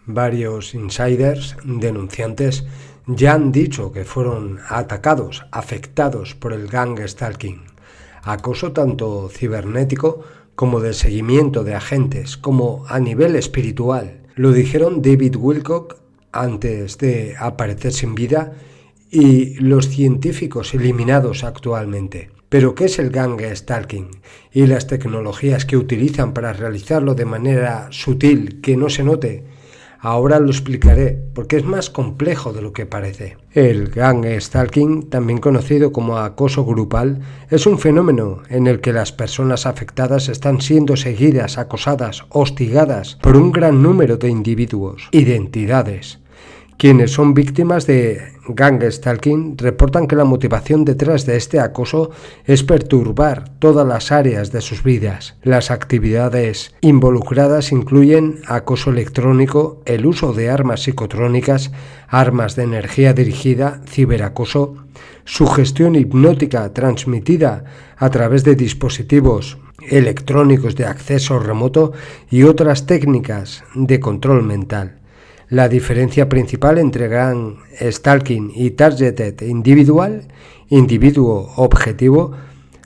Varios insiders, denunciantes, ya han dicho que fueron atacados, afectados por el gang stalking, acoso tanto cibernético como de seguimiento de agentes, como a nivel espiritual. Lo dijeron David Wilcock antes de aparecer sin vida y los científicos eliminados actualmente. ¿Pero qué es el gang stalking y las tecnologías que utilizan para realizarlo de manera sutil, que no se note? Ahora lo explicaré, porque es más complejo de lo que parece. El gang stalking, también conocido como acoso grupal, es un fenómeno en el que las personas afectadas están siendo seguidas, acosadas, hostigadas por un gran número de individuos, identidades. Quienes son víctimas de gang stalking reportan que la motivación detrás de este acoso es perturbar todas las áreas de sus vidas. Las actividades involucradas incluyen acoso electrónico, el uso de armas psicotrónicas, armas de energía dirigida, ciberacoso, sugestión hipnótica transmitida a través de dispositivos electrónicos de acceso remoto y otras técnicas de control mental. La diferencia principal entre gang stalking y targeted individual, individuo objetivo,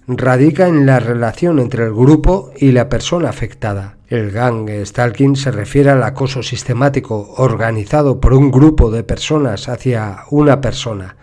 radica en la relación entre el grupo y la persona afectada. El gang stalking se refiere al acoso sistemático organizado por un grupo de personas hacia una persona.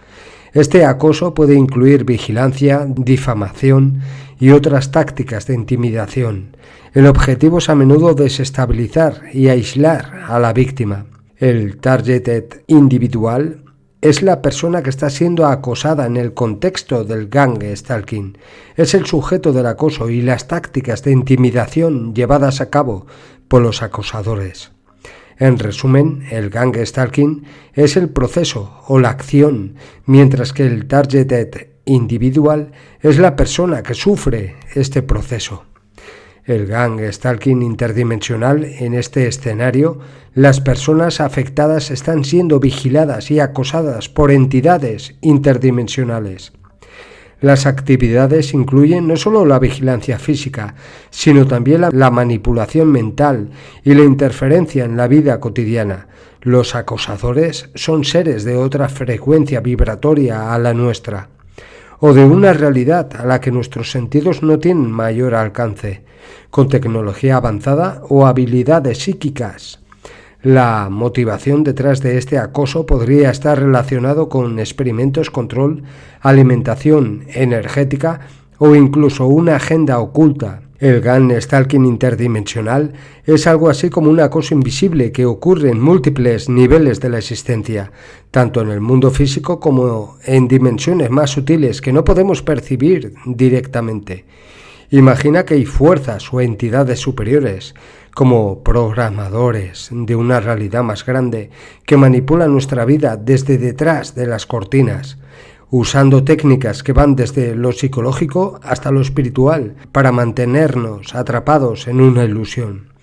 Este acoso puede incluir vigilancia, difamación y otras tácticas de intimidación. El objetivo es a menudo desestabilizar y aislar a la víctima. El targeted individual es la persona que está siendo acosada en el contexto del gang stalking. Es el sujeto del acoso y las tácticas de intimidación llevadas a cabo por los acosadores. En resumen, el gang stalking es el proceso o la acción, mientras que el targeted individual es la persona que sufre este proceso. El gang stalking interdimensional, en este escenario, las personas afectadas están siendo vigiladas y acosadas por entidades interdimensionales. Las actividades incluyen no solo la vigilancia física, sino también la manipulación mental y la interferencia en la vida cotidiana. Los acosadores son seres de otra frecuencia vibratoria a la nuestra, o de una realidad a la que nuestros sentidos no tienen mayor alcance, con tecnología avanzada o habilidades psíquicas. La motivación detrás de este acoso podría estar relacionado con experimentos, control, alimentación energética o incluso una agenda oculta. El gang stalking interdimensional es algo así como un acoso invisible que ocurre en múltiples niveles de la existencia, tanto en el mundo físico como en dimensiones más sutiles que no podemos percibir directamente. Imagina que hay fuerzas o entidades superiores, como programadores de una realidad más grande, que manipulan nuestra vida desde detrás de las cortinas, usando técnicas que van desde lo psicológico hasta lo espiritual para mantenernos atrapados en una ilusión.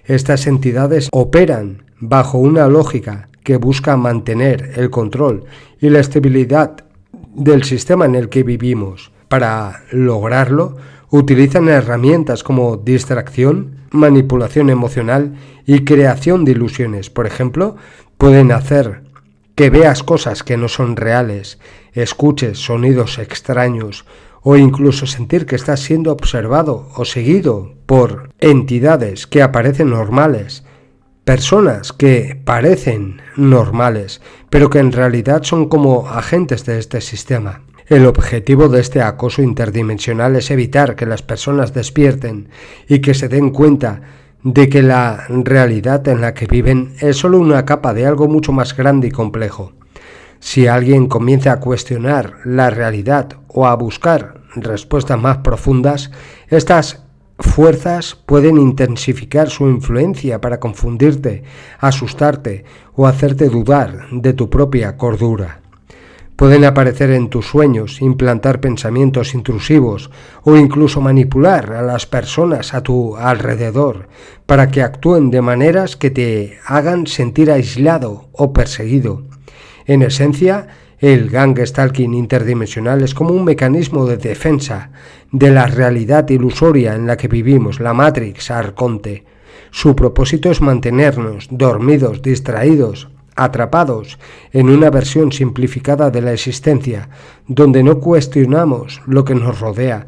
Estas entidades operan bajo una lógica que busca mantener el control y la estabilidad del sistema en el que vivimos. Para lograrlo, utilizan herramientas como distracción, manipulación emocional y creación de ilusiones. Por ejemplo, pueden hacer que veas cosas que no son reales, escuches sonidos extraños o incluso sentir que estás siendo observado o seguido por entidades que aparecen normales, personas que parecen normales, pero que en realidad son como agentes de este sistema. El objetivo de este acoso interdimensional es evitar que las personas despierten y que se den cuenta de que la realidad en la que viven es solo una capa de algo mucho más grande y complejo. Si alguien comienza a cuestionar la realidad o a buscar respuestas más profundas, estas fuerzas pueden intensificar su influencia para confundirte, asustarte o hacerte dudar de tu propia cordura. Pueden aparecer en tus sueños, implantar pensamientos intrusivos o incluso manipular a las personas a tu alrededor para que actúen de maneras que te hagan sentir aislado o perseguido. En esencia, el gang stalking interdimensional es como un mecanismo de defensa de la realidad ilusoria en la que vivimos, la Matrix Arconte. Su propósito es mantenernos dormidos, distraídos, atrapados en una versión simplificada de la existencia, donde no cuestionamos lo que nos rodea,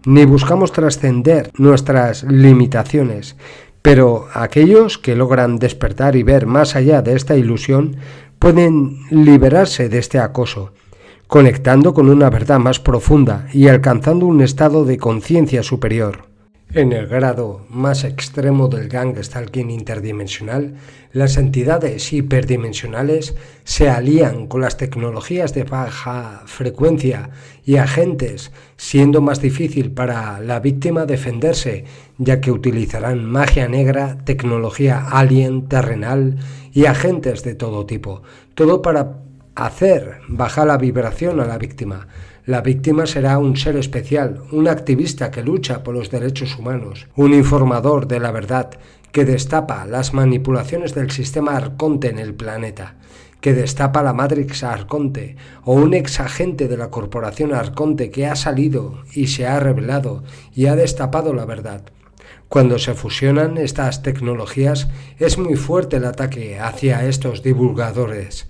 ni buscamos trascender nuestras limitaciones. Pero aquellos que logran despertar y ver más allá de esta ilusión pueden liberarse de este acoso, conectando con una verdad más profunda y alcanzando un estado de conciencia superior. En el grado más extremo del gang-stalking interdimensional, las entidades hiperdimensionales se alían con las tecnologías de baja frecuencia y agentes, siendo más difícil para la víctima defenderse, ya que utilizarán magia negra, tecnología alien, terrenal y agentes de todo tipo, todo para hacer bajar la vibración a la víctima. La víctima será un ser especial, un activista que lucha por los derechos humanos, un informador de la verdad que destapa las manipulaciones del sistema Arconte en el planeta, que destapa la Matrix Arconte, o un exagente de la corporación Arconte que ha salido y se ha revelado y ha destapado la verdad. Cuando se fusionan estas tecnologías es muy fuerte el ataque hacia estos divulgadores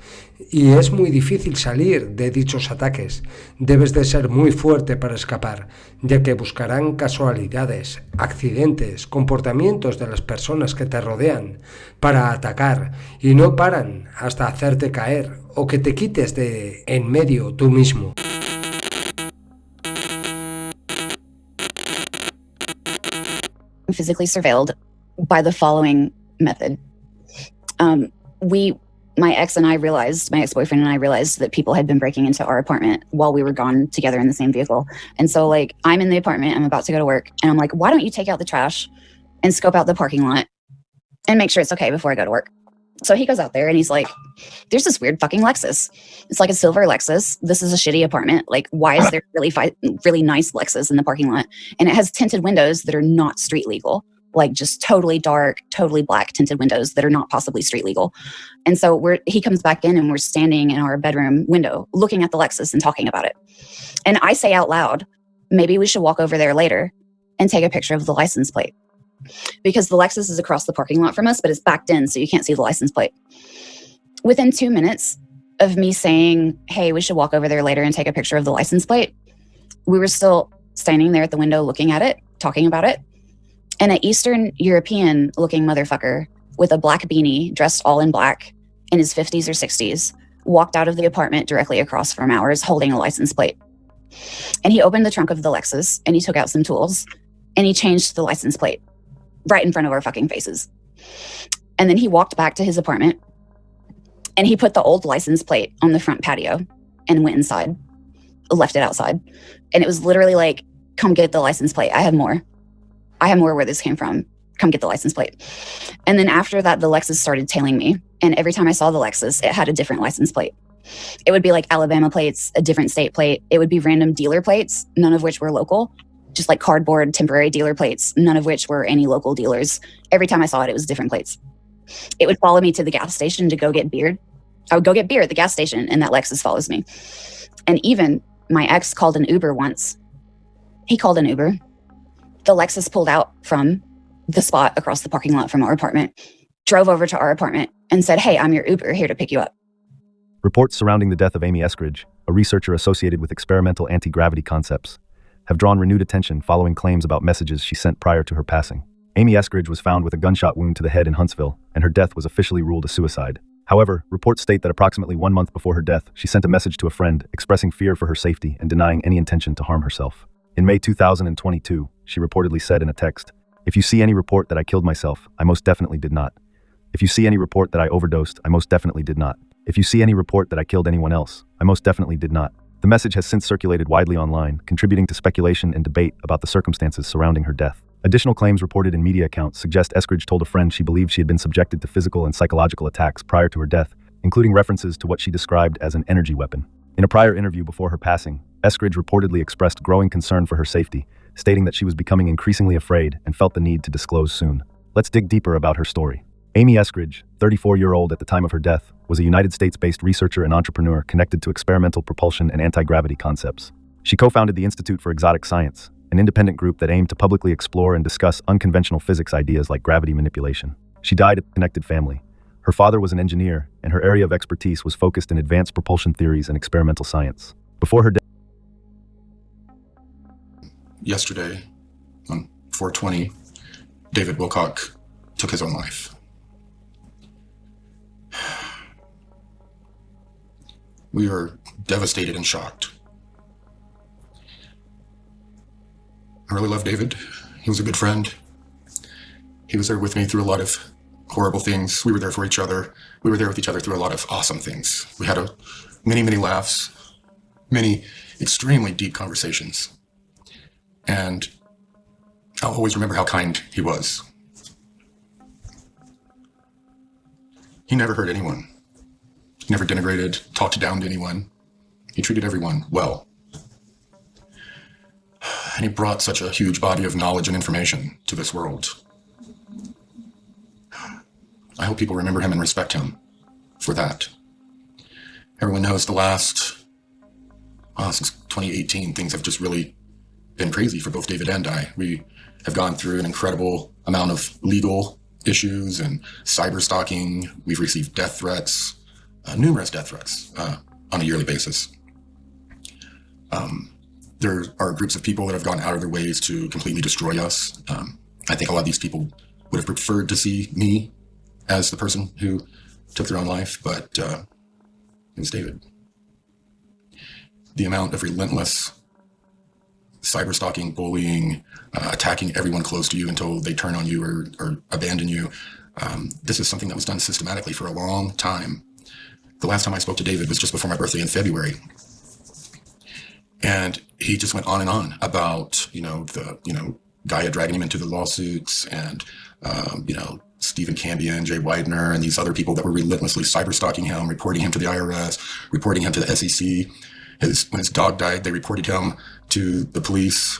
y es muy difícil salir de dichos ataques. Debes de ser muy fuerte para escapar, ya que buscarán casualidades, accidentes, comportamientos de las personas que te rodean para atacar y no paran hasta hacerte caer o que te quites de en medio tú mismo. Physically surveilled by the following method. My ex-boyfriend and I realized that people had been breaking into our apartment while we were gone together in the same vehicle. And so I'm in the apartment, I'm about to go to work, and I'm like, why don't you take out the trash and scope out the parking lot and make sure it's okay before I go to work? So he goes out there and he's like, there's this weird fucking Lexus. It's like a silver Lexus. This is a shitty apartment. Like, why is there really nice Lexus in the parking lot? And it has tinted windows that are not street legal. Like just totally dark, totally black tinted windows that are not possibly street legal. And so he comes back in and we're standing in our bedroom window looking at the Lexus and talking about it. And I say out loud, maybe we should walk over there later and take a picture of the license plate. Because the Lexus is across the parking lot from us, but it's backed in so you can't see the license plate. Within 2 minutes of me saying, hey, we should walk over there later and take a picture of the license plate, we were still standing there at the window looking at it, talking about it. And an Eastern European looking motherfucker with a black beanie, dressed all in black, in his 50s or 60s, walked out of the apartment directly across from ours holding a license plate. And he opened the trunk of the Lexus and he took out some tools and he changed the license plate right in front of our fucking faces. And then he walked back to his apartment and he put the old license plate on the front patio and went inside, left it outside. And it was literally like, come get the license plate. I have more where this came from. Come get the license plate. And then after that, the Lexus started tailing me. And every time I saw the Lexus, it had a different license plate. It would be like Alabama plates, a different state plate. It would be random dealer plates, none of which were local, just like cardboard temporary dealer plates, none of which were any local dealers. Every time I saw it, it was different plates. It would follow me to the gas station to go get beer. I would go get beer at the gas station and that Lexus follows me. And even my ex called an Uber once. He called an Uber. The Lexus pulled out from the spot across the parking lot from our apartment, drove over to our apartment and said, hey, I'm your Uber here to pick you up. Reports surrounding the death of Amy Eskridge, a researcher associated with experimental anti-gravity concepts, have drawn renewed attention following claims about messages she sent prior to her passing. Amy Eskridge was found with a gunshot wound to the head in Huntsville, and her death was officially ruled a suicide. However, reports state that approximately 1 month before her death, she sent a message to a friend expressing fear for her safety and denying any intention to harm herself. In May 2022, she reportedly said in a text, if you see any report that I killed myself, I most definitely did not. If you see any report that I overdosed, I most definitely did not. If you see any report that I killed anyone else, I most definitely did not. The message has since circulated widely online, contributing to speculation and debate about the circumstances surrounding her death. Additional claims reported in media accounts suggest Eskridge told a friend she believed she had been subjected to physical and psychological attacks prior to her death, including references to what she described as an energy weapon. In a prior interview before her passing, Eskridge reportedly expressed growing concern for her safety, stating that she was becoming increasingly afraid and felt the need to disclose soon. Let's dig deeper about her story. Amy Eskridge, 34-year-old at the time of her death, was a United States-based researcher and entrepreneur connected to experimental propulsion and anti-gravity concepts. She co-founded the Institute for Exotic Science, an independent group that aimed to publicly explore and discuss unconventional physics ideas like gravity manipulation. She died in a connected family. Her father was an engineer, and her area of expertise was focused in advanced propulsion theories and experimental science. Before her death, yesterday, on 4/20, David Wilcock took his own life. We are devastated and shocked. I really love David. He was a good friend. He was there with me through a lot of horrible things. We were there for each other. We were there with each other through a lot of awesome things. We had many, many laughs, many extremely deep conversations. And I'll always remember how kind he was. He never hurt anyone. He never denigrated, talked down to anyone. He treated everyone well. And he brought such a huge body of knowledge and information to this world. I hope people remember him and respect him for that. Everyone knows since 2018, things have just really been crazy for both David and I. We have gone through an incredible amount of legal issues and cyber stalking. We've received death threats, numerous death threats on a yearly basis. There are groups of people that have gone out of their ways to completely destroy us. I think a lot of these people would have preferred to see me as the person who took their own life, but it was David. The amount of relentless cyber stalking, bullying, attacking everyone close to you until they turn on you or abandon you. This is something that was done systematically for a long time. The last time I spoke to David was just before my birthday in February. And he just went on and on about, Gaia dragging him into the lawsuits and, Stephen Cambion, Jay Widener, and these other people that were relentlessly cyber stalking him, reporting him to the IRS, reporting him to the SEC. When his dog died, they reported him to the police,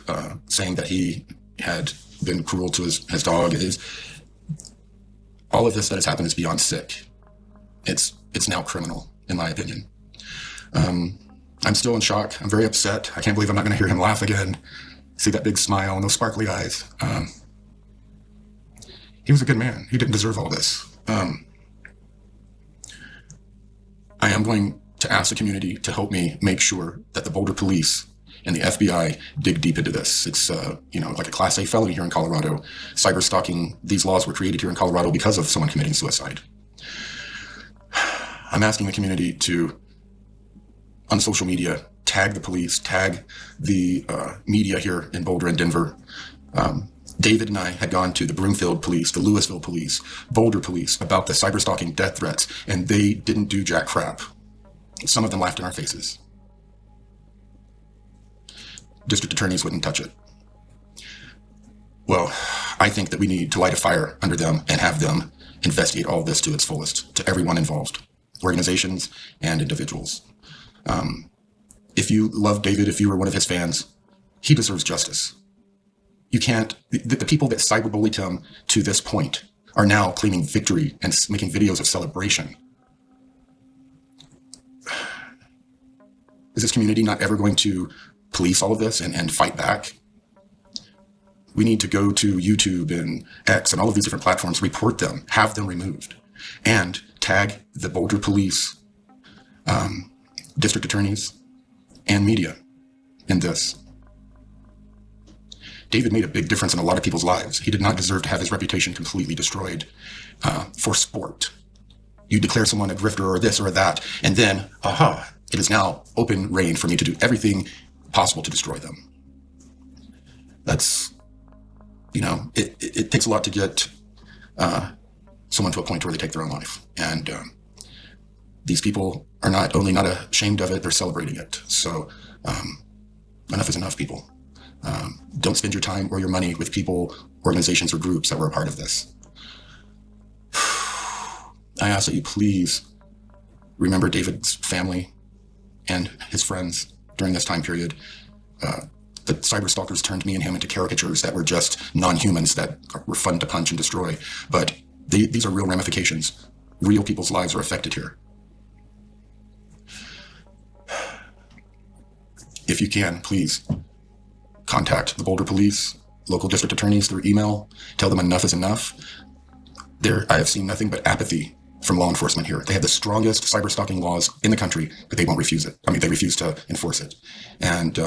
saying that he had been cruel to his dog. All of this that has happened is beyond sick. It's now criminal, in my opinion. I'm still in shock. I'm very upset. I can't believe I'm not going to hear him laugh again. See that big smile and those sparkly eyes. He was a good man. He didn't deserve all this. I am going to ask the community to help me make sure that the Boulder Police and the FBI dig deep into this. It's, like a Class A felony here in Colorado. Cyber stalking, these laws were created here in Colorado because of someone committing suicide. I'm asking the community to, on social media, tag the police, tag the media here in Boulder and Denver. David and I had gone to the Broomfield Police, the Louisville Police, Boulder Police about the cyber stalking death threats, and they didn't do jack crap. Some of them laughed in our faces. District attorneys wouldn't touch it. Well, I think that we need to light a fire under them and have them investigate all of this to its fullest, to everyone involved, organizations and individuals. If you love David, if you were one of his fans, he deserves justice. You can't, the people that cyberbullied him to this point are now claiming victory and making videos of celebration. Is this community not ever going to police all of this and fight back? We need to go to YouTube and X and all of these different platforms, report them, have them removed, and tag the Boulder Police, district attorneys, and media in this. David made a big difference in a lot of people's lives. He did not deserve to have his reputation completely destroyed for sport. You declare someone a grifter or this or that, and then, it is now open reign for me to do everything possible to destroy them. That's, it takes a lot to get someone to a point where they take their own life. And these people are not only not ashamed of it, they're celebrating it. So enough is enough, people. Don't spend your time or your money with people, organizations, or groups that were a part of this. I ask that you please remember David's family and his friends during this time period. The cyber stalkers turned me and him into caricatures that were just non-humans that were fun to punch and destroy. But these are real ramifications. Real people's lives are affected here. If you can, please contact the Boulder police, local district attorneys through email, tell them enough is enough. I have seen nothing but apathy from law enforcement here. They have the strongest cyber stalking laws in the country, but they won't refuse it. I mean, they refuse to enforce it. And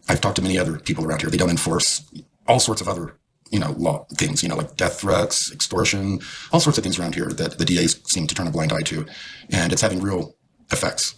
I've talked to many other people around here. They don't enforce all sorts of other, law things, like death threats, extortion, all sorts of things around here that the DAs seem to turn a blind eye to. And it's having real effects,